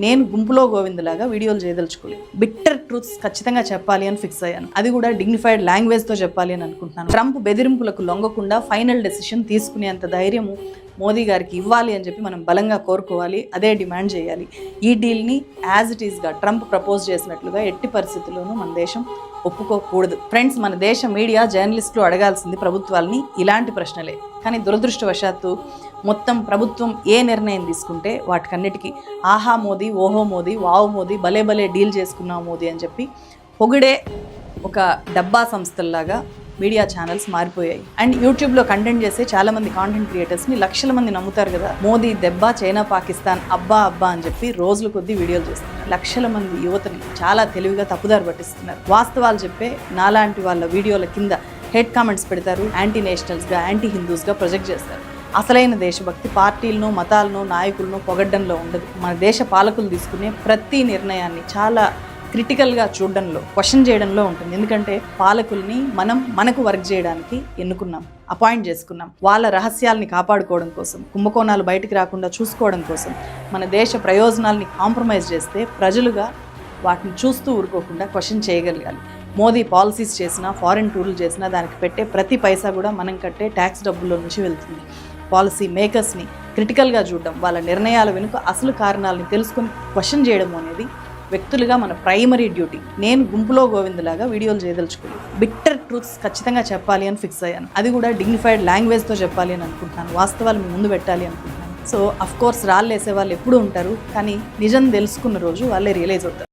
నేను గుంపులో గోవిందలాగా వీడియోలు చేయదలుచుకోలేదు. బిట్టర్ ట్రూత్స్ ఖచ్చితంగా చెప్పాలి అని ఫిక్స్ అయ్యాను. అది కూడా డిగ్నిఫైడ్ లాంగ్వేజ్తో చెప్పాలి అని అనుకుంటున్నాను. ట్రంప్ బెదిరింపులకు లొంగకుండా ఫైనల్ డెసిషన్ తీసుకునేంత ధైర్యము మోదీ గారికి ఇవ్వాలి అని చెప్పి మనం బలంగా కోరుకోవాలి. అదే డిమాండ్ చేయాలి. ఈ డీల్ని యాజ్ ఇట్ ఈస్గా ట్రంప్ ప్రపోజ్ చేసినట్లుగా ఎట్టి పరిస్థితుల్లోనూ మన దేశం ఒప్పుకోకూడదు. ఫ్రెండ్స్, మన దేశ మీడియా జర్నలిస్టులు అడగాల్సింది ప్రభుత్వాలని ఇలాంటి ప్రశ్నలే. కానీ దురదృష్టవశాత్తు మొత్తం ప్రభుత్వం ఏ నిర్ణయం తీసుకుంటే వాటికన్నిటికీ ఆహా మోదీ, ఓహో మోదీ, వావ్ మోదీ, భలే భలే డీల్ చేసుకున్నావు మోదీ అని చెప్పి పొగిడే ఒక డబ్బా సంస్థల్లాగా మీడియా ఛానల్స్ మారిపోయాయి. అండ్ యూట్యూబ్లో కంటెంట్ చేసే చాలామంది కాంటెంట్ క్రియేటర్స్ని లక్షల మంది నమ్ముతారు కదా. మోదీ దెబ్బ, చైనా పాకిస్తాన్ అబ్బా అబ్బా అని చెప్పి రోజుల కొద్దీ వీడియోలు చేస్తున్నారు. లక్షల మంది యువతని చాలా తెలివిగా తప్పుదారి పట్టిస్తున్నారు. వాస్తవాలు చెప్పే నాలాంటి వాళ్ళ వీడియోల కింద హెడ్ కామెంట్స్ పెడతారు. యాంటీ నేషనల్స్గా, యాంటీ హిందూస్గా ప్రొజెక్ట్ చేస్తారు. అసలైన దేశభక్తి పార్టీలను, మతాలను, నాయకులను పొగడ్డంలో ఉండదు. మన దేశ పాలకులు తీసుకునే ప్రతి నిర్ణయాన్ని చాలా క్రిటికల్గా చూడడంలో, క్వశ్చన్ చేయడంలో ఉంటుంది. ఎందుకంటే పాలకుల్ని మనకు వర్క్ చేయడానికి ఎన్నుకున్నాం, అపాయింట్ చేసుకున్నాం. వాళ్ళ రహస్యాల్ని కాపాడుకోవడం కోసం, కుంభకోణాలు బయటికి రాకుండా చూసుకోవడం కోసం మన దేశ ప్రయోజనాల్ని కాంప్రమైజ్ చేస్తే ప్రజలుగా వాటిని చూస్తూ ఊరుకోకుండా క్వశ్చన్ చేయగలగాలి. మోదీ పాలసీస్ చేసినా, ఫారిన్ టూర్లు చేసినా దానికి పెట్టే ప్రతి పైసా కూడా మనం కట్టే ట్యాక్స్ డబ్బుల్లో నుంచి వెళ్తుంది. పాలసీ మేకర్స్ని క్రిటికల్గా చూడడం, వాళ్ళ నిర్ణయాల వెనుక అసలు కారణాలని తెలుసుకొని క్వశ్చన్ చేయడం అనేది వ్యక్తులుగా మన ప్రైమరీ డ్యూటీ. నేను గుంపులో గోవిందలాగా వీడియోలు చేయదలుచుకోలేదు. బిట్టర్ ట్రూత్స్ ఖచ్చితంగా చెప్పాలి అని ఫిక్స్ అయ్యాను. అది కూడా డిగ్నిఫైడ్ లాంగ్వేజ్తో చెప్పాలి అని అనుకుంటున్నాను. వాస్తవాలు మీ ముందు పెట్టాలి అనుకుంటున్నాను. సో అఫ్ కోర్స్ రాళ్ళు వేసే వాళ్ళు ఎప్పుడూ ఉంటారు, కానీ నిజం తెలుసుకున్న రోజు వాళ్ళే రియలైజ్ అవుతారు.